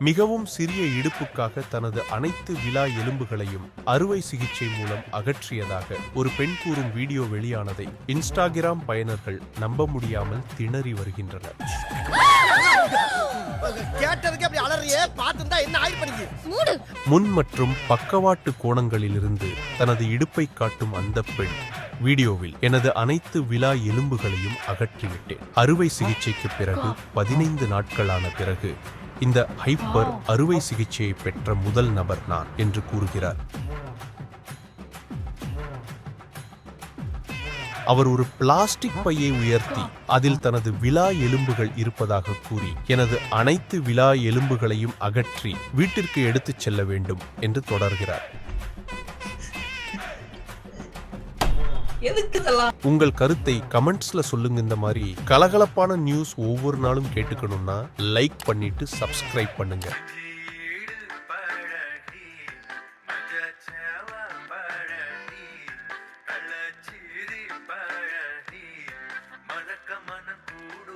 மிகவும் சிறிய இடுப்புக்காக தனது அனைத்து விலா எலும்புகளையும் அறுவை சிகிச்சை மூலம் அகற்றியதாக ஒரு பெண் கூறும் வீடியோ வெளியானதை இன்ஸ்டாகிராம் பயனர்கள் நம்ப முடியாமல் திணறி வருகின்றனர். முன் மற்றும் பக்கவாட்டு கோணங்களிலிருந்து தனது இடுப்பை காட்டும் அந்த பெண் வீடியோவில், எனது அனைத்து விலா எலும்புகளையும் அகற்றிவிட்டேன். அறுவை சிகிச்சைக்கு பிறகு 15 நாட்களான பிறகு இந்த ஹைப்பர் அறுவை சிகிச்சையை பெற்ற முதல் நபர் நான் என்று கூறுகிறார். அவர் ஒரு பிளாஸ்டிக் பையை உயர்த்தி அதில் தனது விலா எலும்புகள் இருப்பதாக கூறி, எனது அனைத்து விலா எலும்புகளையும் அகற்றி வீட்டிற்கு எடுத்துச் செல்ல வேண்டும் என்று தொடர்கிறார். உங்கள் கருத்தை கமெண்ட்ஸ்ல சொல்லுங்க. இந்த மாதிரி கலகலப்பான நியூஸ் ஒவ்வொரு நாளும் கேட்டுக்கணும்னா லைக் பண்ணிட்டு சப்ஸ்கிரைப் பண்ணுங்க. மனக்க மன கூடு